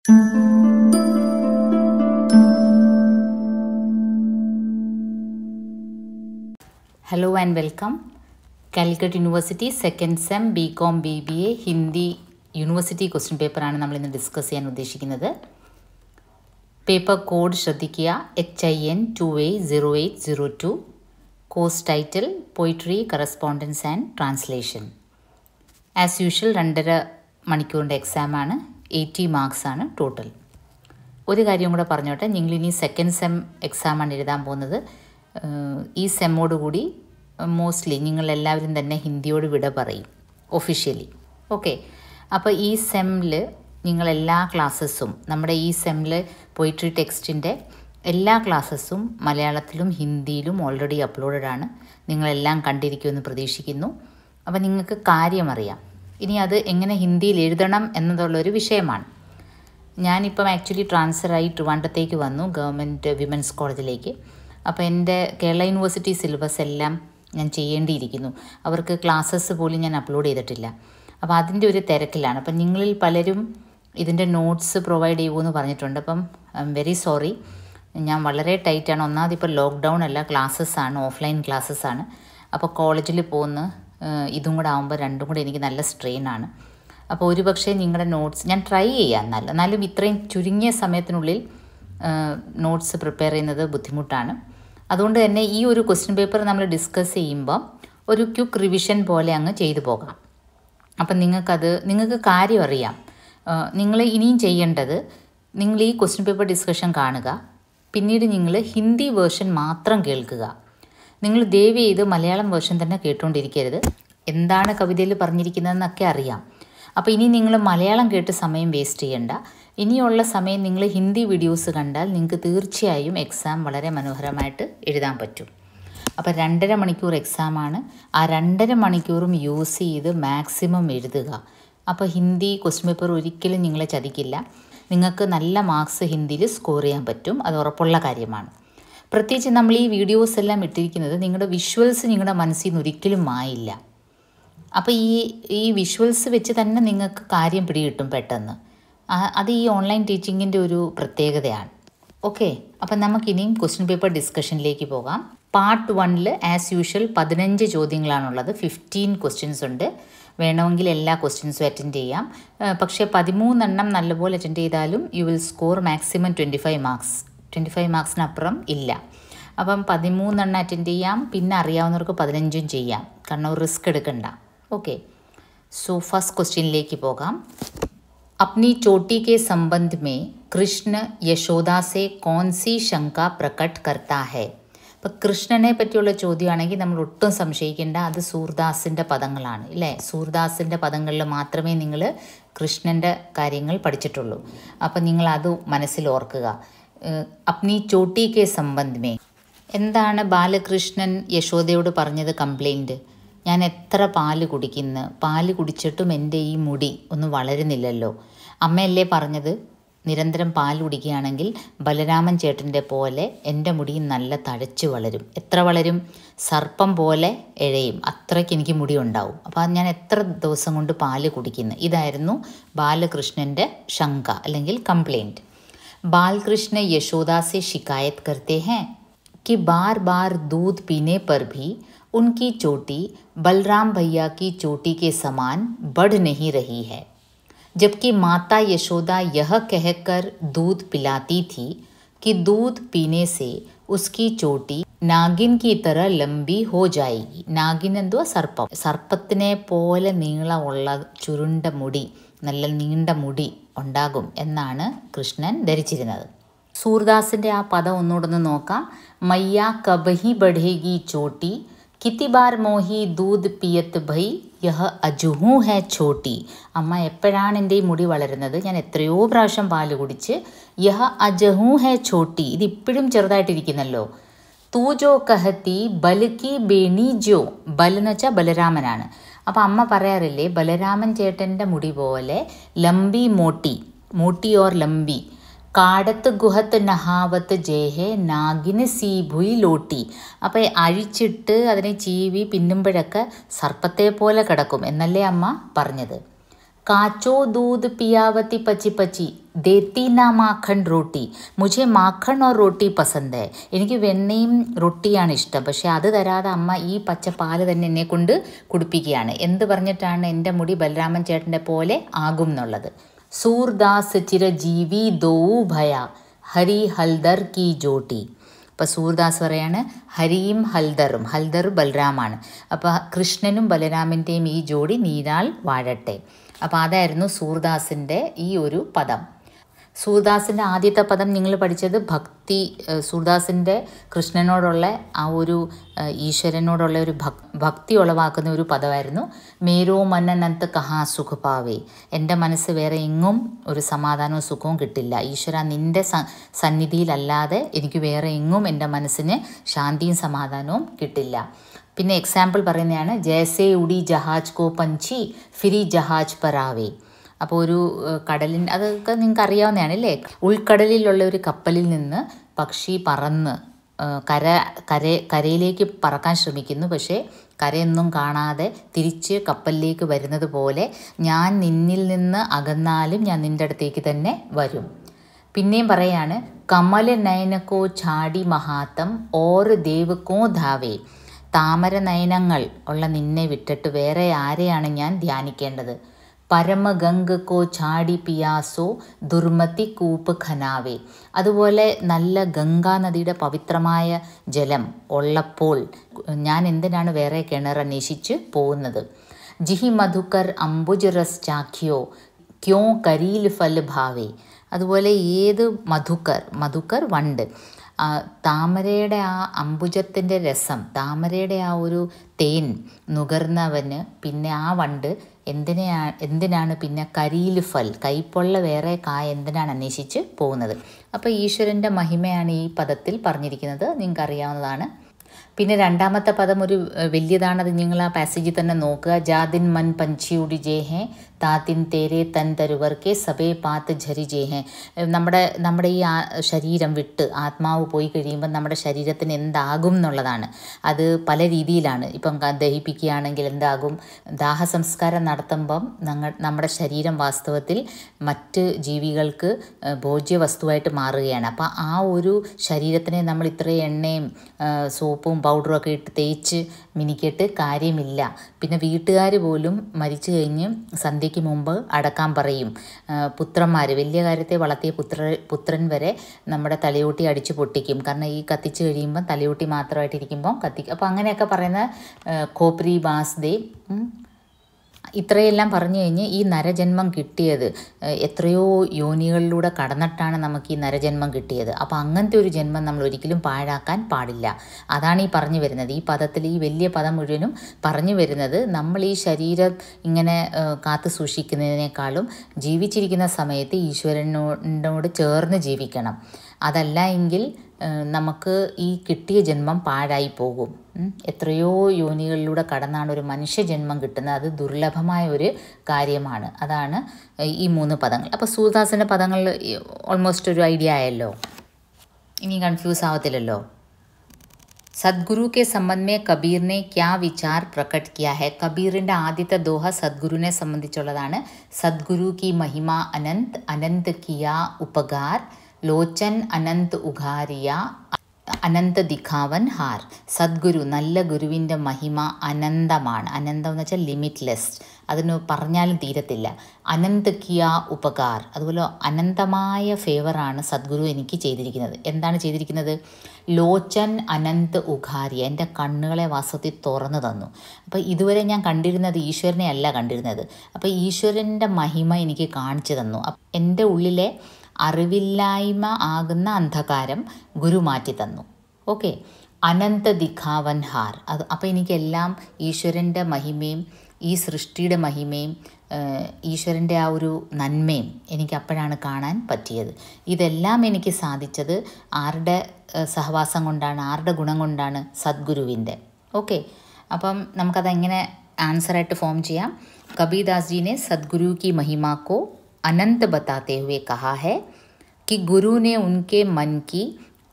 Hello and welcome. Calicut University second sem BCom BBA Hindi University question paper ആണ് നമ്മൾ ഇന്ന് discuss ചെയ്യാൻ ഉദ്ദേശിക്കുന്നത്. പേപ്പർ കോഡ് ശ്രദ്ധിക്കുക, HIN 280802. Course title poetry correspondence and translation. As usual 2.5 മണിക്കൂറിൻ്റെ എക്സാമാണ്, 80 marks ആണ് total. ഒരു കാര്യം കൂടെ പറഞ്ഞോട്ടെ, നിങ്ങളിനി സെക്കൻഡ് സെം എക്സാമാണ് എഴുതാൻ പോകുന്നത്. ഈ സെമ്മോടുകൂടി മോസ്റ്റ്ലി നിങ്ങളെല്ലാവരും തന്നെ ഹിന്ദിയോട് വിട പറയും ഒഫീഷ്യലി. ഓക്കെ, അപ്പോൾ ഈ സെമ്മിൽ നിങ്ങളെല്ലാ ക്ലാസ്സസും, നമ്മുടെ ഈ സെമ്മിൽ പോയിട്രി ടെക്സ്റ്റിൻ്റെ എല്ലാ ക്ലാസ്സസും മലയാളത്തിലും ഹിന്ദിയിലും ഓൾറെഡി അപ്ലോഡഡ് ആണ്. നിങ്ങളെല്ലാം കണ്ടിരിക്കുമെന്ന് പ്രതീക്ഷിക്കുന്നു. അപ്പോൾ നിങ്ങൾക്ക് കാര്യം അറിയാം. ഇനി അത് എങ്ങനെ ഹിന്ദിയിൽ എഴുതണം എന്നതുള്ളൊരു വിഷയമാണ്. ഞാനിപ്പം ആക്ച്വലി ട്രാൻസ്ഫറായി ട്രിവാൻഡ്രത്തേക്ക് വന്നു, ഗവൺമെൻറ് വിമൻസ് കോളേജിലേക്ക്. അപ്പോൾ എൻ്റെ കേരള യൂണിവേഴ്സിറ്റി സിലബസ് എല്ലാം ഞാൻ ചെയ്യേണ്ടിയിരിക്കുന്നു. അവർക്ക് ക്ലാസ്സസ് പോലും ഞാൻ അപ്ലോഡ് ചെയ്തിട്ടില്ല. അപ്പോൾ അതിൻ്റെ ഒരു തിരക്കിലാണ്. അപ്പം നിങ്ങളിൽ പലരും ഇതിൻ്റെ നോട്ട്സ് പ്രൊവൈഡ് ചെയ്യുമെന്ന് പറഞ്ഞിട്ടുണ്ട്. അപ്പം ഐ എം വെരി സോറി, ഞാൻ വളരെ ടൈറ്റാണ്. ഒന്നാമത് ഇപ്പോൾ ലോക്ക്ഡൗൺ അല്ല, ക്ലാസ്സസ്സാണ്, ഓഫ്ലൈൻ ക്ലാസ്സസ്സാണ്. അപ്പോൾ കോളേജിൽ പോകുന്ന ഇതും കൂടെ ആകുമ്പോൾ രണ്ടും കൂടെ എനിക്ക് നല്ല സ്ട്രെയിനാണ്. അപ്പോൾ ഒരുപക്ഷെ നിങ്ങളുടെ നോട്ട്സ് ഞാൻ ട്രൈ ചെയ്യാം, എന്നാലും ഇത്രയും ചുരുങ്ങിയ സമയത്തിനുള്ളിൽ നോട്ട്സ് പ്രിപ്പയർ ചെയ്യുന്നത് ബുദ്ധിമുട്ടാണ്. അതുകൊണ്ട് തന്നെ ഈ ഒരു ക്വസ്റ്റ്യൻ പേപ്പർ നമ്മൾ ഡിസ്കസ് ചെയ്യുമ്പം ഒരു ക്വിക്ക് റിവിഷൻ പോലെ അങ്ങ് ചെയ്തു പോകാം. അപ്പം നിങ്ങൾക്ക് കാര്യം അറിയാം. നിങ്ങൾ ഇനിയും ചെയ്യേണ്ടത്, നിങ്ങൾ ഈ ക്വസ്റ്റ്യൻ പേപ്പർ ഡിസ്കഷൻ കാണുക, പിന്നീട് നിങ്ങൾ ഹിന്ദി വേർഷൻ മാത്രം കേൾക്കുക. നിങ്ങൾ ദയവ് ചെയ്ത് മലയാളം വേർഷൻ തന്നെ കേട്ടുകൊണ്ടിരിക്കരുത്. എന്താണ് കവിതയിൽ പറഞ്ഞിരിക്കുന്നതെന്നൊക്കെ അറിയാം. അപ്പോൾ ഇനി നിങ്ങൾ മലയാളം കേട്ട് സമയം വേസ്റ്റ് ചെയ്യേണ്ട. ഇനിയുള്ള സമയം നിങ്ങൾ ഹിന്ദി വീഡിയോസ് കണ്ടാൽ നിങ്ങൾക്ക് തീർച്ചയായും എക്സാം വളരെ മനോഹരമായിട്ട് എഴുതാൻ പറ്റും. അപ്പോൾ 2.5 മണിക്കൂർ എക്സാമാണ്. ആ 2.5 മണിക്കൂറും യൂസ് ചെയ്ത് മാക്സിമം എഴുതുക. അപ്പോൾ ഹിന്ദി ക്വസ്റ്റ്യൻ പേപ്പർ ഒരിക്കലും നിങ്ങളെ ചതിക്കില്ല. നിങ്ങൾക്ക് നല്ല മാർക്സ് ഹിന്ദിയിൽ സ്കോർ ചെയ്യാൻ പറ്റും, അത് ഉറപ്പുള്ള കാര്യമാണ്. പ്രത്യേകിച്ച് നമ്മൾ ഈ വീഡിയോസ് എല്ലാം ഇട്ടിരിക്കുന്നത് നിങ്ങളുടെ വിഷ്വൽസ് നിങ്ങളുടെ മനസ്സിൽ നിന്ന് ഒരിക്കലും മായില്ല. അപ്പോൾ ഈ വിഷ്വൽസ് വെച്ച് തന്നെ നിങ്ങൾക്ക് കാര്യം പിടികിട്ടും പെട്ടെന്ന്. അത് ഈ ഓൺലൈൻ ടീച്ചിങ്ങിൻ്റെ ഒരു പ്രത്യേകതയാണ്. ഓക്കെ, അപ്പം നമുക്കിനിയും ക്വസ്റ്റ്യൻ പേപ്പർ ഡിസ്കഷനിലേക്ക് പോകാം. Part 1 as usual 15 ചോദ്യങ്ങളാണുള്ളത്. 15 ക്വസ്റ്റ്യൻസ് ഉണ്ട്. വേണമെങ്കിൽ എല്ലാ ക്വസ്റ്റ്യൻസും അറ്റൻഡ് ചെയ്യാം. പക്ഷേ 13 എണ്ണം നല്ലപോലെ അറ്റൻഡ് ചെയ്താലും you will score maximum 25 marks. 25 മാർക്സിനപ്പുറം ഇല്ല. അപ്പം 13 എണ്ണം അറ്റൻഡ് ചെയ്യാം. പിന്നെ അറിയാവുന്നവർക്ക് 15 ചെയ്യാം, കാരണം ഒരു റിസ്ക് എടുക്കണ്ട. ओके, सो फर्स्ट क्वेश्चनिലേക്ക് പോകാം. अपनी चोटी के संबंध में कृष्ण यशोदा से कौन सी शंका प्रकट करता है? അപ്പോൾ കൃഷ്ണനെ പറ്റിയുള്ള ചോദ്യമാണെങ്കിൽ നമ്മൾ ഒട്ടും സംശയിക്കേണ്ട, അത് സൂർദാസിൻ്റെ പദങ്ങളാണ്, ഇല്ലേ? സൂർദാസിൻ്റെ പദങ്ങളിൽ മാത്രമേ നിങ്ങൾ കൃഷ്ണൻ്റെ കാര്യങ്ങൾ പഠിച്ചിട്ടുള്ളൂ. അപ്പം നിങ്ങളത് മനസ്സിൽ ഓർക്കുക. അപ്നി ചോട്ടി കെ സംബന്ധ് മേ എന്താണ് ബാലകൃഷ്ണൻ യശോദയോട് പറഞ്ഞത്? കംപ്ലൈൻറ്റ്, ഞാൻ എത്ര പാല് കുടിക്കുന്നു, പാല് കുടിച്ചിട്ടും എൻ്റെ ഈ മുടി ഒന്നും വളരുന്നില്ലല്ലോ. അമ്മയല്ലേ പറഞ്ഞത് നിരന്തരം പാൽ കുടിക്കുകയാണെങ്കിൽ ബലരാമൻ ചേട്ടൻ്റെ പോലെ എൻ്റെ മുടി നല്ല തഴച്ച് വളരും. എത്ര വളരും? സർപ്പം പോലെ എഴയും, അത്രയ്ക്ക് എനിക്ക് മുടി ഉണ്ടാവും. അപ്പോൾ ഞാൻ എത്ര ദിവസം കൊണ്ട് പാല് കുടിക്കുന്നു? ഇതായിരുന്നു ബാലകൃഷ്ണൻ്റെ ശങ്ക അല്ലെങ്കിൽ കംപ്ലൈൻറ്റ്. ബാലകൃഷ്ണ യശോദ സെ शिकायत करते हैं कि बार बार दूध पीने पर भी उनकी चोटी बलराम भैया की चोटी के समान बढ़ नहीं रही है, जबकि माता यशोदा यह कहकर दूध पिलाती थी कि दूध पीने से उसकी चोटी नागिन की तरह लंबी हो जाएगी. नागिन എന്തുവാ? സർപ്പം. സർപ്പത്തിനെ പോലെ നീളമുള്ള ചുരുണ്ട മുടി, നല്ല നീണ്ട മുടി ഉണ്ടാകും എന്നാണ് കൃഷ്ണൻ ധരിച്ചിരുന്നത്. സൂർദാസിൻ്റെ ആ പദം ഒന്നുകൂടെ നോക്കാം. മയ്യ കബഹി ബഢേഗി ചോട്ടി കിത്തി ബാർ മോഹി ദൂത് പിയത്ത് ഭൈ യഹ അജുഹു ഹെ ചോട്ടി. അമ്മ എപ്പോഴാണ് എൻ്റെ ഈ മുടി വളരുന്നത്? ഞാൻ എത്രയോ പ്രാവശ്യം പാല് കുടിച്ച്. യഹ അജഹു ഹെ ചോട്ടി, ഇതിപ്പോഴും ചെറുതായിട്ടിരിക്കുന്നല്ലോ. തൂ ജോ കഹത്തി ബൽക്കി ബേണി ജോ, ബൽ എന്ന് വെച്ചാൽ ബലരാമനാണ്. അപ്പോൾ അമ്മ പറയാറില്ലേ, ബലരാമൻ ചേട്ടൻ്റെ മുടി പോലെ ലംബി മോട്ടി, മോട്ടി ഓർ ലംബി, കാടത്ത് ഗുഹത്ത് നഹാവത്ത് ജേഹെ നാഗിന് സീഭുയി ലോട്ടി. അപ്പോൾ അഴിച്ചിട്ട് അതിനെ ചീവി പിന്നുമ്പോഴൊക്കെ സർപ്പത്തെ പോലെ കിടക്കും എന്നല്ലേ അമ്മ പറഞ്ഞത്. काचो दूध पियावती पची पची देती ना മാഖൺ റോട്ടി മുझे മാഖൺ और റോട്ടി പസന്ത് है എനിക്ക് വെണ്ണയും റൊട്ടിയാണ് ഇഷ്ടം പക്ഷേ അത് തരാതെ അമ്മ ഈ പച്ച പാല് തന്നെ എന്നെ കൊണ്ട് കുടിപ്പിക്കുകയാണ് എന്ത് പറഞ്ഞിട്ടാണ് എൻ്റെ മുടി ബലരാമൻ ചേട്ടൻ്റെ പോലെ ആകും എന്നുള്ളത് സൂർദാസ് ചിരജീവി ദോ ഭയ ഹരി ഹൽദർ കി ജോട്ടി അപ്പോൾ സൂർദാസ് പറയാണ് ഹരിയും ഹൽദറും ഹൽദർ ബലരാമാണ് അപ്പോൾ കൃഷ്ണനും ബലരാമൻ്റെയും ഈ ജോഡി നീരാൾ വാഴട്ടെ അപ്പോൾ അതായിരുന്നു സൂർദാസിൻ്റെ ഈ ഒരു പദം സൂർദാസിൻ്റെ ആദ്യത്തെ പദം നിങ്ങൾ പഠിച്ചത് ഭക്തി സൂർദാസിൻ്റെ കൃഷ്ണനോടുള്ള ആ ഒരു ഈശ്വരനോടുള്ള ഒരു ഭക്തി ഉളവാക്കുന്ന ഒരു പദമായിരുന്നു മേരോ മനനന്ത് കഹാ സുഖപാവേ എൻ്റെ മനസ്സ് വേറെ എങ്ങും ഒരു സമാധാനവും സുഖവും കിട്ടില്ല ഈശ്വര നിൻ്റെ സന്നിധിയിലല്ലാതെ എനിക്ക് വേറെ എങ്ങും എൻ്റെ മനസ്സിന് ശാന്തിയും സമാധാനവും കിട്ടില്ല പിന്നെ എക്സാമ്പിൾ പറയുന്നതാണ് ജൈസേ ഉടി ജഹാജ് കോ പഞ്ചി ഫിരി ജഹാജ് പരാവേ അപ്പോൾ ഒരു കടലിൻ അതൊക്കെ നിങ്ങൾക്ക് അറിയാവുന്നതാണ് അല്ലേ ഉൾക്കടലിലുള്ള ഒരു കപ്പലിൽ നിന്ന് പക്ഷി പറന്ന് കരയിലേക്ക് പറക്കാൻ ശ്രമിക്കുന്നു പക്ഷേ കരയൊന്നും കാണാതെ തിരിച്ച് കപ്പലിലേക്ക് വരുന്നത് പോലെ ഞാൻ നിന്നിൽ നിന്ന് അകന്നാലും ഞാൻ നിൻ്റെ അടുത്തേക്ക് തന്നെ വരും പിന്നെയും പറയാണ് കമല നയനക്കോ ചാടി മഹാത്തം ഓർ ദേവക്കോ ധാവേ താമര നയനങ്ങൾ ഉള്ള നിന്നെ വിട്ടിട്ട് വേറെ ആരെയാണ് ഞാൻ ധ്യാനിക്കേണ്ടത് പരമഗംഗ കോ ചാടി പിയാസോ ദുർമതി കൂപ്പ് ഖനാവേ അതുപോലെ നല്ല ഗംഗാ നദിയുടെ പവിത്രമായ ജലം ഉള്ളപ്പോൾ ഞാൻ എന്തിനാണ് വേറെ കിണർ അന്വേഷിച്ച് പോകുന്നത് ജിഹി മധുക്കർ അംബുജ് റസ് ചാഖ്യോ ക്യോ കരീൽ ഫൽ ഭാവേ അതുപോലെ ഏത് മധുക്കർ വണ്ട് താമരയുടെ ആ അംബുജത്തിൻ്റെ രസം താമരയുടെ ആ ഒരു തേൻ നുകർന്നവന് പിന്നെ ആ വണ്ട് എന്തിനാണ് പിന്നെ കരീൽ ഫൽ കൈപ്പൊള്ള വേറെ കായ എന്തിനാണ് അന്വേഷിച്ച് പോകുന്നത് അപ്പോൾ ഈശ്വരൻ്റെ മഹിമയാണ് ഈ പദത്തിൽ പറഞ്ഞിരിക്കുന്നത് നിങ്ങൾക്കറിയാവുന്നതാണ് പിന്നെ രണ്ടാമത്തെ പദം ഒരു വലിയതാണ് അത് നിങ്ങൾ ആ പാസേജിൽ തന്നെ നോക്കുക ജാതിൻ മൻ പഞ്ചി ഉടി ജേ ഹേ താത്തിൻ തേരെ തൻ തരുവർക്കെ സബേ പാത്ത് ഝരി ജേ ഹേ നമ്മുടെ ഈ ശരീരം വിട്ട് ആത്മാവ് പോയി കഴിയുമ്പോൾ നമ്മുടെ ശരീരത്തിന് എന്താകും എന്നുള്ളതാണ് അത് പല രീതിയിലാണ് ഇപ്പം ദഹിപ്പിക്കുകയാണെങ്കിൽ എന്താകും ദാഹസംസ്കാരം നടത്തുമ്പം നമ്മുടെ ശരീരം വാസ്തവത്തിൽ മറ്റ് ജീവികൾക്ക് ഭോജ്യവസ്തുവായിട്ട് മാറുകയാണ് അപ്പോൾ ആ ഒരു ശരീരത്തിനെ നമ്മൾ ഇത്രയും എണ്ണയും സോപ്പും പൗഡറും ഒക്കെ ഇട്ട് തേച്ച് മിനിക്കിട്ട് കാര്യമില്ല പിന്നെ വീട്ടുകാർ പോലും മരിച്ചു കഴിഞ്ഞ് സന്ധ്യയ്ക്ക് മുമ്പ് അടക്കാൻ പറയും പുത്രന്മാർ വലിയ കാര്യത്തെ വളർത്തിയ പുത്രൻ വരെ നമ്മുടെ തലയോട്ടി അടിച്ചു പൊട്ടിക്കും കാരണം ഈ കത്തിച്ച് കഴിയുമ്പം തലയോട്ടി മാത്രമായിട്ടിരിക്കുമ്പം അപ്പോൾ അങ്ങനെയൊക്കെ പറയുന്ന ഖോപ്രി ബാസ്ദേവ് ഇത്രയെല്ലാം പറഞ്ഞു കഴിഞ്ഞ് ഈ നരജന്മം കിട്ടിയത് എത്രയോ യോനികളിലൂടെ കടന്നിട്ടാണ് നമുക്ക് ഈ നരജന്മം കിട്ടിയത് അപ്പോൾ അങ്ങനത്തെ ഒരു ജന്മം നമ്മൾ ഒരിക്കലും പാഴാക്കാൻ പാടില്ല അതാണ് ഈ പറഞ്ഞു വരുന്നത് ഈ പദത്തിൽ ഈ വലിയ പദം മുഴുവനും പറഞ്ഞു വരുന്നത് നമ്മൾ ഈ ശരീരം ഇങ്ങനെ കാത്തു സൂക്ഷിക്കുന്നതിനേക്കാളും ജീവിച്ചിരിക്കുന്ന സമയത്ത് ഈശ്വരനോട് ചേർന്ന് ജീവിക്കണം അതല്ല എങ്കിൽ നമുക്ക് ഈ കിട്ടിയ ജന്മം പാഴായി പോകും എത്രയോ യോനികളിലൂടെ കടന്നാണ് ഒരു മനുഷ്യജന്മം കിട്ടുന്നത് അത് ദുർലഭമായ ഒരു കാര്യമാണ് അതാണ് ഈ 3 പദങ്ങൾ അപ്പോൾ സൂർദാസിൻ്റെ പദങ്ങൾ ഓൾമോസ്റ്റ് ഒരു ഐഡിയ ആയല്ലോ ഇനി കൺഫ്യൂസ് ആവത്തില്ലല്ലോ സദ്ഗുരു के संबंध में कबीर ने क्या विचार प्रकट किया है കബീറിൻ്റെ ആദ്യത്തെ ദോഹ സദ്ഗുരുവിനെ സംബന്ധിച്ചുള്ളതാണ് സദ്ഗുരു की महिमा अनंत अनंत किया उपकार ലോചൻ അനന്ത് ഉഘാരിയ അനന്ത ദിഖാവൻ ഹാർ സദ്ഗുരു നല്ല ഗുരുവിൻ്റെ മഹിമ അനന്തമാണ് അനന്തം എന്ന് വെച്ചാൽ ലിമിറ്റ്ലെസ് അതിന് പറഞ്ഞാലും തീരത്തില്ല അനന്ത് കിയ ഉപകാർ അതുപോലെ അനന്തമായ ഫേവറാണ് സദ്ഗുരു എനിക്ക് ചെയ്തിരിക്കുന്നത് എന്താണ് ചെയ്തിരിക്കുന്നത് ലോചൻ അനന്ത് ഉഘാരിയ എൻ്റെ കണ്ണുകളെ വാസ്തവത്തിൽ തുറന്നു തന്നു അപ്പോൾ ഇതുവരെ ഞാൻ കണ്ടിരുന്നത് ഈശ്വരനെ അല്ല കണ്ടിരുന്നത് അപ്പോൾ ഈശ്വരൻ്റെ മഹിമ എനിക്ക് കാണിച്ചു തന്നു എൻ്റെ ഉള്ളിലെ അറിവില്ലായ്മ ആകുന്ന അന്ധകാരം ഗുരു മാറ്റി തന്നു ഓക്കെ അനന്ത ദിഖാവൻ ഹാർ അത് അപ്പോൾ എനിക്കെല്ലാം ഈശ്വരൻ്റെ മഹിമയും ഈ സൃഷ്ടിയുടെ മഹിമയും ഈശ്വരൻ്റെ ആ ഒരു നന്മയും എനിക്ക് അപ്പോഴാണ് കാണാൻ പറ്റിയത് ഇതെല്ലാം എനിക്ക് സാധിച്ചത് ആരുടെ സഹവാസം കൊണ്ടാണ് ആരുടെ ഗുണം കൊണ്ടാണ് സദ്ഗുരുവിൻ്റെ ഓക്കെ അപ്പം നമുക്കതെങ്ങനെ ആൻസറായിട്ട് ഫോം ചെയ്യാം കബീർദാസ് जी ने सदगुरु की महिमा को अनंत बताते हुए कहा है कि गुरु ने उनके मन की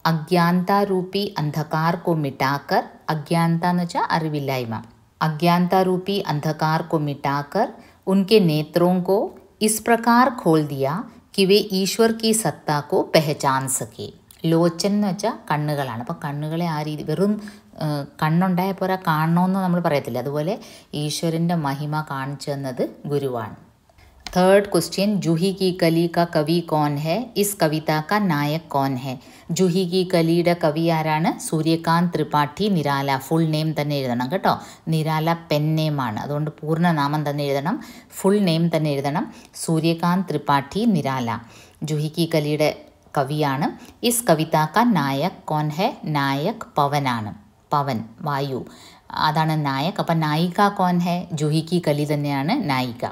अज्ञानता रूपी अंधकार को मिटाकर अज्ञानता എന്ന് വെച്ചാൽ അറിവില്ലായ്മ अज्ञानता रूपी अंधकार को मिटाकर उनके नेत्रों को इस प्रकार खोल दिया कि वे ഈശ്വർ की सत्ता को पहचान सके. ലോച്ചൻ എന്ന് വെച്ചാൽ കണ്ണുകളാണ്. അപ്പോൾ കണ്ണുകളെ ആ രീതി വെറും കണ്ണുണ്ടായ പോരാ കാണണമെന്ന് നമ്മൾ പറയത്തില്ല. അതുപോലെ ഈശ്വരൻ്റെ മഹിമ കാണിച്ചു തന്നത് ഗുരുവാണ്. थर्ड क्वेश्चन, जूही की कली का कवि कौन है? इस कविता का नायक कौन है? ജൂഹി കി കലിയുടെ കവി ആരാണ്? സൂര്യകാന്ത് ത്രിപാഠി നിരാല. ഫുൾ നെയിം തന്നെ എഴുതണം കേട്ടോ. നിരാല പെൻ നെയിമാണ്, അതുകൊണ്ട് പൂർണ്ണനാമം തന്നെ എഴുതണം, ഫുൾ നെയിം തന്നെ എഴുതണം. സൂര്യകാന്ത് ത്രിപാഠി നിരാല ജൂഹി കി കലിയുടെ കവിയാണ്. ഇസ് കവിതാക്ക നായക് കോൻ ഹെ? നായക് പവനാണ്. പവൻ വായു അതാണ് നായക്. അപ്പം നായിക കോൻ ഹെ? ജൂഹി കി കലി തന്നെയാണ് നായിക.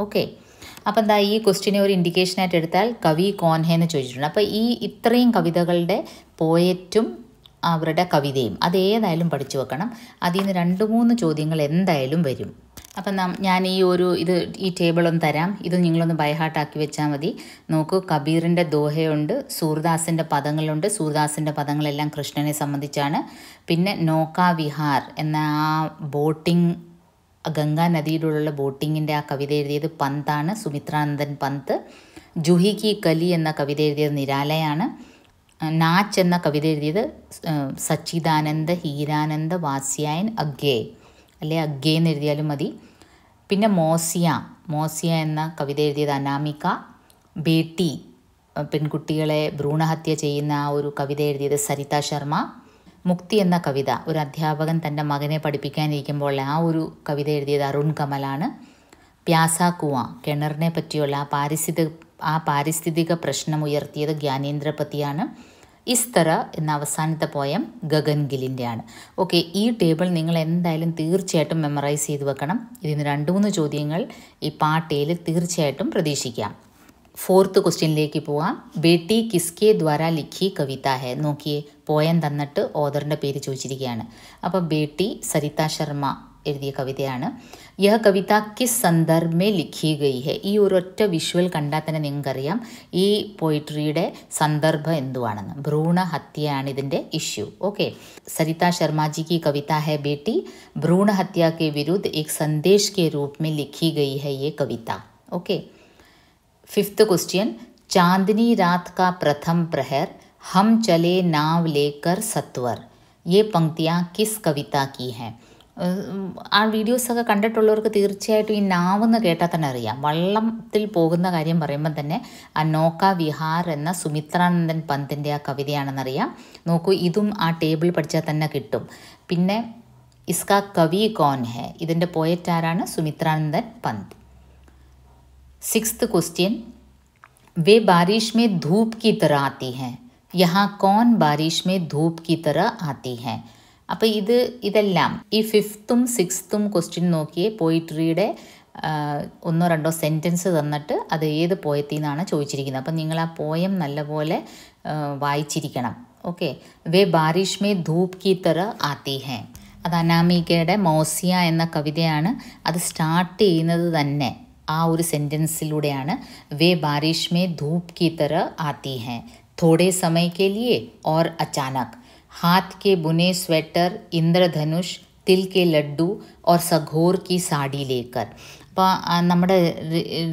ഓക്കെ, അപ്പം എന്താ ഈ ക്വസ്റ്റ്യനെ ഒരു ഇൻഡിക്കേഷനായിട്ട് എടുത്താൽ കവി കോൻ ഹെ എന്ന് ചോദിച്ചിട്ടുണ്ട്. അപ്പോൾ ഈ ഇത്രയും കവിതകളുടെ പോയറ്റും അവരുടെ കവിതയും അതേതായാലും പഠിച്ചു വെക്കണം. അതിൽ നിന്ന് 2-3 ചോദ്യങ്ങൾ എന്തായാലും വരും. അപ്പം ഞാൻ ഈ ടേബിളൊന്ന് തരാം, ഇത് നിങ്ങളൊന്ന് ബൈഹാർട്ടാക്കി വെച്ചാൽ മതി. നോക്കൂ, കബീറിൻ്റെ ദോഹയുണ്ട്, സൂർദാസിൻ്റെ പദങ്ങളുണ്ട്. സൂർദാസിൻ്റെ പദങ്ങളെല്ലാം കൃഷ്ണനെ സംബന്ധിച്ചാണ്. പിന്നെ നോക്ക വിഹാർ എന്ന ആ ബോട്ടിംഗ്, ഗംഗാ നദിയിലുള്ള ബോട്ടിങ്ങിൻ്റെ ആ കവിത എഴുതിയത് പന്താണ്, സുമിത്രാനന്ദൻ പന്ത്. ജൂഹി കി കലി എന്ന കവിത എഴുതിയത് നിരാലയാണ്. നാച്ച് എന്ന കവിത എഴുതിയത് സച്ചിദാനന്ദ ഹീരാനന്ദ വാസ്യായൻ അഗ്ഗേ, അല്ലെ അഗ്ഗേ എന്ന് എഴുതിയാലും മതി. പിന്നെ മോസിയ എന്ന കവിത എഴുതിയത് അനാമിക. ബേട്ടി, പെൺകുട്ടികളെ ഭ്രൂണഹത്യ ചെയ്യുന്ന ആ ഒരു കവിത എഴുതിയത് സരിത ശർമ്മ. മുക്തി എന്ന കവിത ഒരു അധ്യാപകൻ തൻ്റെ മകനെ പഠിപ്പിക്കാനിരിക്കുമ്പോൾ ആ ഒരു കവിത എഴുതിയത് അരുൺ കമലാണ്. പ്യാസ കുവ, കിണറിനെ പറ്റിയുള്ള ആ പാരിസ്ഥിതിക പ്രശ്നം ഉയർത്തിയത് ജ്ഞാനേന്ദ്രപതിയാണ്. ഇസ്തറ എന്ന അവസാനത്തെ പോയം ഗഗൻ ഗില്ലിൻ്റെയാണ്. ഓക്കെ, ഈ ടേബിൾ നിങ്ങൾ എന്തായാലും തീർച്ചയായിട്ടും മെമ്മറൈസ് ചെയ്ത് വെക്കണം. ഇതിന് 2-3 ചോദ്യങ്ങൾ ഈ പാർട്ട് എയിൽ തീർച്ചയായിട്ടും പ്രതീക്ഷിക്കാം. 4th ക്വസ്റ്റ്യനിലേക്ക് പോവാം. ബേട്ടി കിസ്കെ ദ്വാരാ ലിഖി കവിത ഹെ? നോക്കിയേ, പോയം തന്നിട്ട് ഓദറിൻ്റെ പേര് ചോദിച്ചിരിക്കുകയാണ്. അപ്പോൾ ബേട്ടി സരിത ശർമ്മ എഴുതിയ കവിതയാണ്. യഹ കവിത കിസ് സന്ദർഭ് മേ ലിഖി ഗയി ഹെ? ഈ ഒരൊറ്റ വിഷ്വൽ കണ്ടാൽ തന്നെ നിങ്ങൾക്കറിയാം ഈ പോയിട്രിയുടെ സന്ദർഭം എന്തുവാണെന്ന്. ഭ്രൂണ ഹത്യയാണ് ഇതിൻ്റെ ഇഷ്യൂ. ഓക്കെ, സരിത ശർമാജി की कविता है बेटी, भ्रूण हत्या के विरुद्ध एक संदेश के रूप में लिखी गई है ये कविता. ओके, 5th क्वेश्चन, चांदनी रात का प्रथम प्रहर, हम चले नाव लेकर सत्वर. ये पंक्तियाँ किस कविता की हैं? ആ വീഡിയോസൊക്കെ കണ്ടിട്ടുള്ളവർക്ക് തീർച്ചയായിട്ടും ഈ നാവെന്ന് കേട്ടാൽ തന്നെ അറിയാം. വള്ളത്തിൽ പോകുന്ന കാര്യം പറയുമ്പോൾ തന്നെ ആ നോക്ക വിഹാർ എന്ന സുമിത്രാനന്ദൻ പന്തിൻ്റെ ആ കവിതയാണെന്നറിയാം. നോക്കൂ, ഇതും ആ ടേബിൾ പഠിച്ചാൽ തന്നെ കിട്ടും. പിന്നെ ഇസ്കാ കവി കോൻ ഹെ? ഇതിൻ്റെ പോയറ്റ് ആരാണ്? സുമിത്രാനന്ദൻ പന്ത്. 6th क्वेश्चन, वे बारिश में धूप की तरह आती हैं. यहाँ कौन बारिश में धूप की तरह आती हैं? അപ്പോൾ ഇതെല്ലാം ഈ 5th 6th ക്വസ്റ്റ്യൻ നോക്കിയേ, പോയിട്രിയുടെ 1-2 സെൻറ്റൻസ് തന്നിട്ട് അത് ഏത് പോയത്തിൽ നിന്നാണ് ചോദിച്ചിരിക്കുന്നത്. അപ്പം നിങ്ങൾ ആ പോയം നല്ലപോലെ വായിച്ചിരിക്കണം. ഓക്കെ, വേ ബാരിഷ് മേ ധൂപ് കി തറ ആത്തി ഹെ, അത് അനാമികയുടെ മോസിയ എന്ന കവിതയാണ്. അത് സ്റ്റാർട്ട് ചെയ്യുന്നത് തന്നെ ആ ഒരു സെൻറ്റൻസിലൂടെയാണ്. വേ ബാരിഷ് മേ ധൂപ് കി തറ ആത്തി ഹെ, थोड़े समय के लिए और अचानक, हाथ के बुने स्वेटर, इंद्रधनुष, तिल के लड्डू और सघोर की साड़ी लेकर. അപ്പോൾ നമ്മുടെ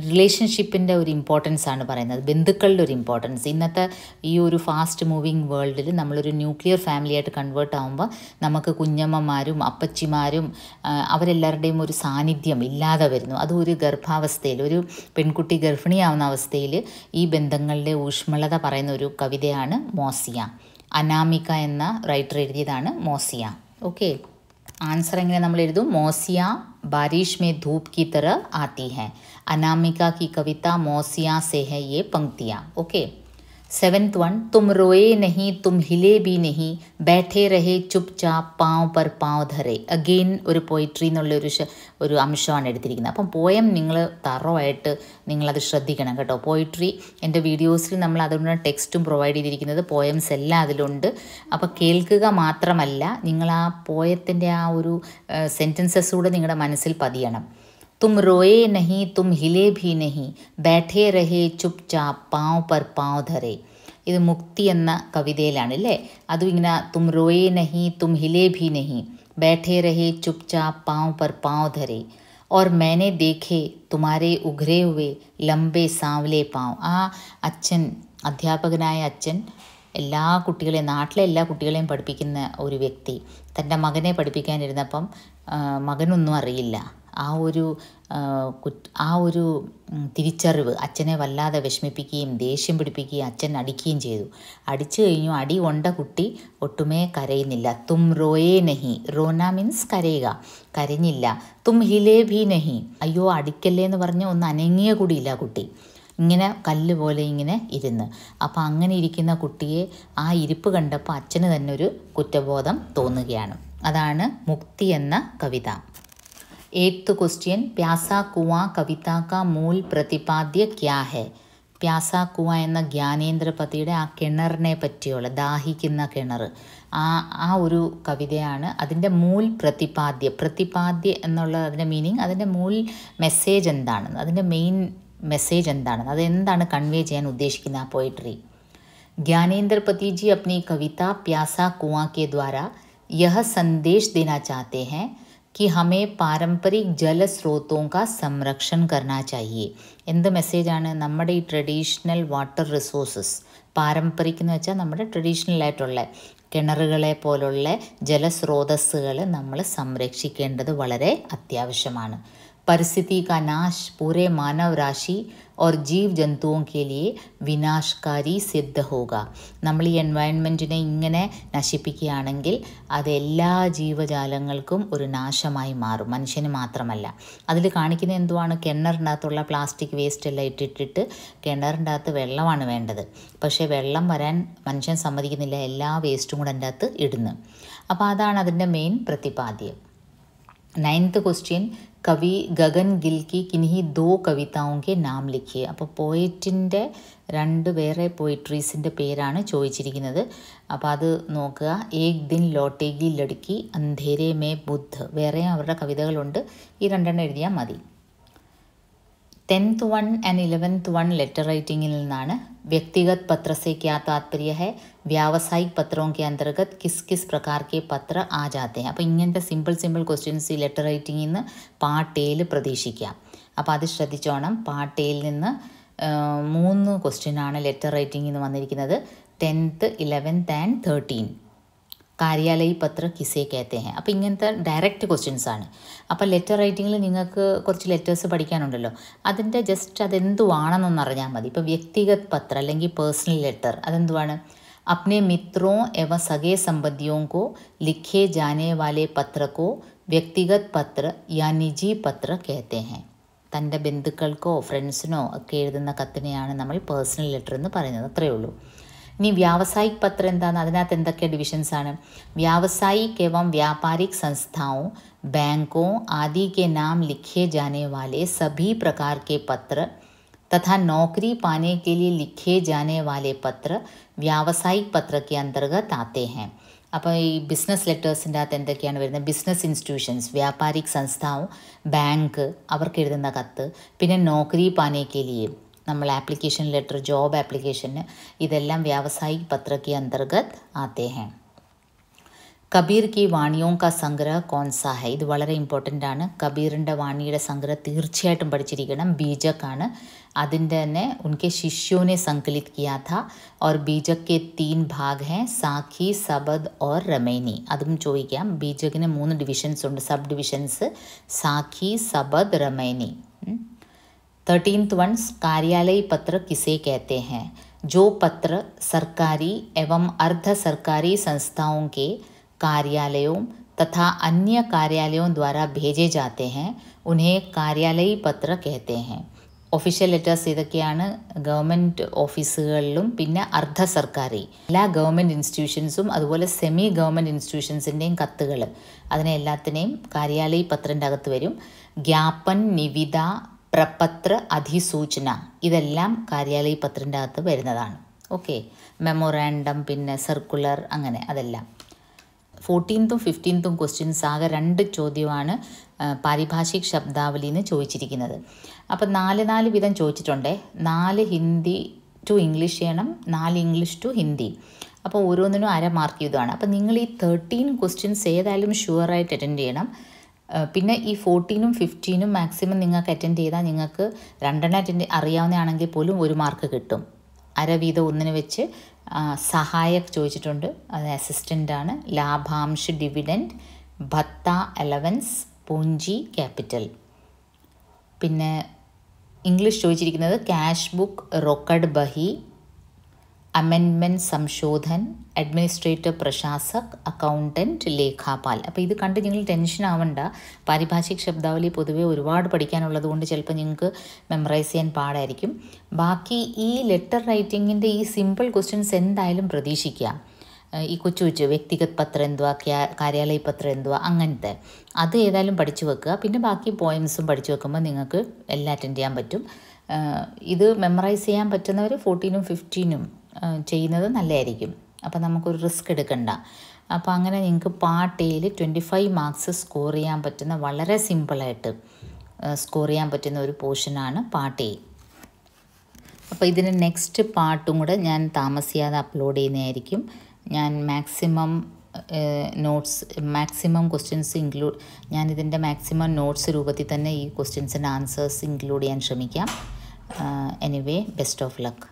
റിലേഷൻഷിപ്പിൻ്റെ ഒരു ഇമ്പോർട്ടൻസ് ആണ് പറയുന്നത്, ബന്ധുക്കളുടെ ഒരു ഇമ്പോർട്ടൻസ്. ഇന്നത്തെ ഈ ഒരു ഫാസ്റ്റ് മൂവിങ് വേൾഡിൽ നമ്മളൊരു ന്യൂക്ലിയർ ഫാമിലി ആയിട്ട് കൺവേർട്ട് ആകുമ്പോൾ നമുക്ക് കുഞ്ഞമ്മമാരും അപ്പച്ചിമാരും അവരെല്ലാവരുടെയും ഒരു സാന്നിധ്യം ഇല്ലാതെ വരുന്നു. അതും ഒരു ഗർഭാവസ്ഥയിൽ, ഒരു പെൺകുട്ടി ഗർഭിണിയാവുന്ന അവസ്ഥയിൽ ഈ ബന്ധങ്ങളുടെ ഊഷ്മളത പറയുന്ന ഒരു കവിതയാണ് മോസിയ. അനാമിക എന്ന റൈറ്റർ എഴുതിയതാണ് മോസിയ. ഓക്കെ, ആൻസർ എങ്ങനെ നമ്മൾ എഴുതും? മോസിയ बारिश में धूप की तरह आती है. अनामिका की कविता मोसिया से है ये पंक्तियाँ. ओके, 7th one, तुम रोए नहीं तुम हिले भी नहीं, बैठे रहे चुपचाप पाँव पर पाँव धरे. അഗെയിൻ ഒരു പോയിട്രി ഒരു അംശമാണ് എടുത്തിരിക്കുന്നത്. അപ്പം പോയം നിങ്ങൾ തറവായിട്ട് നിങ്ങളത് ശ്രദ്ധിക്കണം കേട്ടോ. പോയിട്രി എൻ്റെ വീഡിയോസിൽ നമ്മൾ അതുകൊണ്ട് ടെക്സ്റ്റും പ്രൊവൈഡ് ചെയ്തിരിക്കുന്നത്, പോയംസ് എല്ലാം അതിലുണ്ട്. അപ്പോൾ കേൾക്കുക മാത്രമല്ല, നിങ്ങൾ ആ പോയത്തിൻ്റെ ആ ഒരു സെൻറ്റൻസസ് കൂടെ നിങ്ങളുടെ മനസ്സിൽ പതിയണം. तुम रोए नहीं तुम हिले भी नहीं, बैठे रहे चुपचाप पाँव पर पाँव धरे. ഇത് മുക്തി എന്ന കവിതയിലാണ് അല്ലേ. അതും ഇങ്ങനെ തും റോയെ നഹി തും ഹിലേ ഭി നഹി, बैठे रहे चुपचाप पाँव पर पाँव धरे, और मैंने देखे तुम्हारे ഉഗ്രേ हुए ലംബേ സാവ്ലേ പാവ്. ആ അച്ഛൻ, അധ്യാപകനായ അച്ഛൻ എല്ലാ കുട്ടികളെയും, നാട്ടിലെ എല്ലാ കുട്ടികളെയും പഠിപ്പിക്കുന്ന ഒരു വ്യക്തി തൻ്റെ മകനെ പഠിപ്പിക്കാനിരുന്നപ്പം മകനൊന്നും അറിയില്ല. ആ ഒരു തിരിച്ചറിവ് അച്ഛനെ വല്ലാതെ വിഷമിപ്പിക്കുകയും ദേഷ്യം പിടിപ്പിക്കുകയും അച്ഛൻ അടിക്കുകയും ചെയ്തു. അടിച്ചു കഴിഞ്ഞു. അടി കൊണ്ട കുട്ടി ഒട്ടുമേ കരയുന്നില്ല. തും റോയേ നഹി, റോന മീൻസ് കരയുക, കരഞ്ഞില്ല. തും ഹിലേ ഭി നഹി, അയ്യോ അടിക്കല്ലേ എന്ന് പറഞ്ഞ് ഒന്ന് അനങ്ങിയ കൂടിയില്ല കുട്ടി, ഇങ്ങനെ കല്ല് പോലെ ഇങ്ങനെ ഇരുന്ന്. അപ്പം അങ്ങനെ ഇരിക്കുന്ന കുട്ടിയെ ആ ഇരിപ്പ് കണ്ടപ്പോൾ അച്ഛന് തന്നെ ഒരു കുറ്റബോധം തോന്നുകയാണ്. അതാണ് മുക്തി എന്ന കവിത. 8th ക്വസ്റ്റ്യൻ, പ്യാസാ കുവാ കവിത കാ മൂൽ പ്രതിപാദ്യ ക്യാ ഹെ. പ്യാസാ കുവ എന്ന ജ്ഞാനേന്ദ്രപതിയുടെ ആ കിണറിനെ പറ്റിയുള്ള, ദാഹിക്കുന്ന കിണർ, ആ ഒരു കവിതയാണ്. അതിൻ്റെ മൂൽ പ്രതിപാദ്യ എന്നുള്ള അതിൻ്റെ മീനിങ്, അതിൻ്റെ മൂൽ മെസ്സേജ് എന്താണെന്ന്, അതിൻ്റെ മെയിൻ മെസ്സേജ് എന്താണെന്ന്, അതെന്താണ് കൺവേ ചെയ്യാൻ ഉദ്ദേശിക്കുന്ന ആ പോയിട്രി. ज्ञानेंद्रपति जी अपनी कविता प्यासा कुआं के द्वारा यह संदेश देना चाहते हैं कि हमें पारंपरिक जल स्रोतों का संरक्षण करना चाहिए. എന്ത് മെസ്സേജാണ്? നമ്മുടെ ഈ ട്രഡീഷണൽ വാട്ടർ റിസോഴ്സസ്, പാരമ്പരിക് എന്ന് വെച്ചാൽ നമ്മുടെ ട്രഡീഷണൽ ആയിട്ടുള്ള കിണറുകളെ പോലുള്ള ജലസ്രോതസ്സുകൾ നമ്മൾ സംരക്ഷിക്കേണ്ടത് വളരെ അത്യാവശ്യമാണ്. परिस्थिति का नाश पूरे मानव राशि और जीव जंतुओं के लिए विनाशकारी सिद्ध होगा. നമ്മൾ ഈ എൻവയൺമെൻറ്റിനെ ഇങ്ങനെ നശിപ്പിക്കുകയാണെങ്കിൽ അത് എല്ലാ ജീവജാലങ്ങൾക്കും ഒരു നാശമായി മാറും, മനുഷ്യന് മാത്രമല്ല. അതിൽ കാണിക്കുന്ന എന്തുവാണ്? കിണറിൻ്റെ അകത്തുള്ള പ്ലാസ്റ്റിക് വേസ്റ്റ് എല്ലാം ഇട്ടിട്ട് കിണറിൻ്റെ അകത്ത് വെള്ളമാണ് വേണ്ടത്. പക്ഷേ വെള്ളം വരാൻ മനുഷ്യൻ സമ്മതിക്കുന്നില്ല, എല്ലാ വേസ്റ്റും കൂടെ അതിൻ്റെ അകത്ത് ഇടുന്നു. അപ്പോൾ അതാണ് അതിൻ്റെ മെയിൻ പ്രതിപാദ്യം. 9th ക്വസ്റ്റ്യൻ, കവി ഗഗൻ ഗിൽ की किन्हीं 2 കവിതാओं के नाम लिखिए. അപ്പോൾ പോയിറ്റിൻ്റെ 2 വേറെ പോയിട്രീസിൻ്റെ പേരാണ് ചോദിച്ചിരിക്കുന്നത്. അപ്പോൾ അത് നോക്കുക. ഏക് ദിൻ ലോട്ടേഗി ലഡ്കി, അന്ധേരെ മേ ബുദ്ധ്, വേറെയും അവരുടെ കവിതകളുണ്ട്. ഈ 2 എഴുതിയാൽ മതി. 10th 1 and 11th 1 ലെറ്റർ റൈറ്റിങ്ങിൽ നിന്നാണ്. व्यक्तिगत पत्र से क्या तात्पर्य है? व्यावसायिक पत्रों के अंतर्गत किस किस प्रकार के पत्र आ जाते हैं. അപ്പോൾ ഇങ്ങനത്തെ സിമ്പിൾ ക്വസ്റ്റ്യൻസ് ഈ ലെറ്റർ റൈറ്റിങ്ങിൽ നിന്ന് പാർട്ട് എയിൽ പ്രതീക്ഷിക്കാം. അപ്പോൾ അത് ശ്രദ്ധിച്ചോണം. പാർട്ട് എയിൽ നിന്ന് 3 ക്വസ്റ്റ്യനാണ് ലെറ്റർ റൈറ്റിങ്ങിൽ നിന്ന് വന്നിരിക്കുന്നത്. 10th 11th and 13. കാര്യാലയി പത്ര കിസേ കഹത്തെ ഹെ. അപ്പോൾ ഇങ്ങനത്തെ ഡയറക്റ്റ് ക്വസ്റ്റ്യൻസ് ആണ്. അപ്പോൾ ലെറ്റർ റൈറ്റിങ്ങിൽ നിങ്ങൾക്ക് കുറച്ച് ലെറ്റേഴ്സ് പഠിക്കാനുണ്ടല്ലോ, അതിൻ്റെ ജസ്റ്റ് അതെന്തുവാണെന്നൊന്ന് അറിഞ്ഞാൽ മതി. ഇപ്പോൾ വ്യക്തിഗത് പത്ര അല്ലെങ്കിൽ പേഴ്സണൽ ലെറ്റർ അതെന്തുവാണ്? अपने मित्रों एवं सगे संबंधियों को लिखे जाने वाले पत्र को व्यक्तिगत पत्र या निजी पत्र कहते हैं. തൻ്റെ ബന്ധുക്കൾക്കോ ഫ്രണ്ട്സിനോ ഒക്കെ എഴുതുന്ന കത്തിനെയാണ് നമ്മൾ പേഴ്സണൽ ലെറ്റർ എന്ന് പറയുന്നത്. അത്രയേ ഉള്ളൂ. ഇനി വ്യാവസായിക് പത്രം എന്താണ്? അതിനകത്ത് എന്തൊക്കെ ഡിവിഷൻസ് ആണ്? വ്യാവസായിക് एवं व्यापारिक संस्थाओं, बैंकों आदि के नाम लिखे जाने वाले सभी प्रकार के पत्र तथा नौकरी पाने के लिए लिखे जाने वाले पत्र व्यावसायिक पत्र के अंतर्गत आते हैं. അപ്പോൾ ഈ ബിസിനസ് ലെറ്റേഴ്സിൻ്റെ അകത്ത് എന്തൊക്കെയാണ് വരുന്നത്? ബിസിനസ് ഇൻസ്റ്റിറ്റ്യൂഷൻസ്, വ്യാപാരിക് സംസ്ഥാവും, ബാങ്ക്, അവർക്ക് എഴുതുന്ന കത്ത്, പിന്നെ നോക്കരി പാനെ കെ ലിയെ നമ്മൾ ആപ്ലിക്കേഷൻ ലെറ്റർ, ജോബ് ആപ്ലിക്കേഷന്, ഇതെല്ലാം വ്യാവസായിക് പത്ര के अंतर्गत आते हैं. കബീർ की वाणियों का संग्रह कौन सा है? ഇത് വളരെ ഇമ്പോർട്ടൻ്റ് ആണ്. കബീറിൻ്റെ വാണിയുടെ സംഗ്രഹം തീർച്ചയായിട്ടും പഠിച്ചിരിക്കണം. ബീജക്കാണ്. അതിൻ്റെ തന്നെ ഉनके शिष्यों ने संकलित किया था और बीजक के 3 भाग हैं, സാഖി, സബദ് और രമൈനി. അതും ചോദിക്കാം. ബീജകിന് 3 ഡിവിഷൻസ് ഉണ്ട്, sub divisions, Sakhi, Sabad, രമൈനി. 13th 1 कार्यालय पत्र किसे कहते हैं? जो पत्र सरकारी एवं अर्ध सरकारी संस्थाओं के कार्यालयों तथा अन्य कार्यालयों द्वारा भेजे जाते हैं उन्हें कार्यालयी पत्र कहते हैं. ഒഫീഷ്യൽ ലെറ്റേഴ്സ് ഇതൊക്കെയാണ് ഗവൺമെൻറ് ഓഫീസുകളിലും പിന്നെ അർദ്ധ സർക്കാരി എല്ലാ ഗവൺമെൻറ് ഇൻസ്റ്റിറ്റ്യൂഷൻസും അതുപോലെ സെമി ഗവൺമെൻറ് ഇൻസ്റ്റിറ്റ്യൂഷൻസിൻ്റെയും കത്തുകൾ, അതിനെ എല്ലാത്തിനെയും കാര്യാലയി പത്രൻ്റെ അകത്ത് വരും. ജ്ഞാപൻ, നിവിദ, പ്രപത്ര, അധിസൂചന, ഇതെല്ലാം കാര്യാലയി പത്രൻ്റെ അകത്ത് വരുന്നതാണ്. ഓക്കെ, മെമ്മോറാൻഡം, പിന്നെ സർക്കുലർ, അങ്ങനെ അതെല്ലാം. 14th 15th ക്വസ്റ്റ്യൻസ് ആകെ 2 ചോദ്യമാണ് പാരിഭാഷിക് ശബ്ദാവലിന്ന് ചോദിച്ചിരിക്കുന്നത്. അപ്പം 4 വിധം ചോദിച്ചിട്ടുണ്ട്. 4 ഹിന്ദി ടു ഇംഗ്ലീഷ് ചെയ്യണം, 4 ഇംഗ്ലീഷ് ടു ഹിന്ദി. അപ്പോൾ ഓരോന്നിനും 1/2 മാർക്ക് ചെയ്തതാണ്. അപ്പം നിങ്ങൾ ഈ 13 ക്വസ്റ്റ്യൻസ് ഏതായാലും ഷുവറായിട്ട് അറ്റൻഡ് ചെയ്യണം. പിന്നെ ഈ 14ഉം 15ഉം മാക്സിമം നിങ്ങൾക്ക് അറ്റൻഡ് ചെയ്താൽ നിങ്ങൾക്ക് 2 അറ്റൻഡ് അറിയാവുന്നതാണെങ്കിൽ പോലും 1 മാർക്ക് കിട്ടും. അര വീതം ഒന്നിന് വെച്ച്. സഹായക് ചോദിച്ചിട്ടുണ്ട്, അത് അസിസ്റ്റൻ്റാണ്. ലാഭാംശ ഡിവിഡൻഡ്, ഭത്ത അലവൻസ്, പൂഞ്ചി ക്യാപിറ്റൽ. പിന്നെ ഇംഗ്ലീഷ് ചോദിച്ചിരിക്കുന്നത് ക്യാഷ് ബുക്ക്, റൊക്കഡ് ബഹി, അമെൻമെൻറ്റ് സംശോധൻ, അഡ്മിനിസ്ട്രേറ്റർ പ്രശാസക്, അക്കൗണ്ടൻറ്റ് ലേഖാപാൽ. അപ്പോൾ ഇത് കണ്ട് നിങ്ങൾ ടെൻഷൻ ആവണ്ട. പാരിഭാഷിക് ശബ്ദാവലി പൊതുവേ ഒരുപാട് പഠിക്കാനുള്ളത് കൊണ്ട് ചിലപ്പോൾ നിങ്ങൾക്ക് മെമ്മറൈസ് ചെയ്യാൻ പാടായിരിക്കും. ബാക്കി ഈ ലെറ്റർ റൈറ്റിങ്ങിൻ്റെ ഈ സിമ്പിൾ ക്വസ്റ്റ്യൻസ് എന്തായാലും പ്രതീക്ഷിക്കാം. ഈ കൊച്ചു വ്യക്തിഗത് പത്രം എന്തുവാ, കാര്യാലയ പത്രം എന്തുവാ, അങ്ങനത്തെ അത് ഏതായാലും പഠിച്ചു വെക്കുക. പിന്നെ ബാക്കി പോയിംസും പഠിച്ചു വെക്കുമ്പോൾ നിങ്ങൾക്ക് എല്ലാം അറ്റൻഡ് ചെയ്യാൻ പറ്റും. ഇത് മെമ്മറൈസ് ചെയ്യാൻ പറ്റുന്നവർ 14ഉം 15ഉം ചെയ്യുന്നത് നല്ലതായിരിക്കും. അപ്പോൾ നമുക്കൊരു റിസ്ക് എടുക്കണ്ട. അപ്പോൾ അങ്ങനെ നിങ്ങൾക്ക് പാർട്ട് എയിൽ 25 മാർക്സ് സ്കോർ ചെയ്യാൻ പറ്റുന്ന, വളരെ സിമ്പിളായിട്ട് സ്കോർ ചെയ്യാൻ പറ്റുന്ന ഒരു പോർഷനാണ് പാർട്ട് എ. അപ്പോൾ ഇതിന് നെക്സ്റ്റ് പാർട്ടും കൂടെ ഞാൻ താമസിയാതെ അപ്ലോഡ് ചെയ്യുന്നതായിരിക്കും. ഞാൻ മാക്സിമം ക്വസ്റ്റ്യൻസ് ഞാനിതിൻ്റെ മാക്സിമം നോട്ട്സ് രൂപത്തിൽ തന്നെ ഈ ക്വസ്റ്റ്യൻസിൻ്റെ ആൻസേഴ്സ് ഇൻക്ലൂഡ് ചെയ്യാൻ ശ്രമിക്കാം. Anyway, best of luck.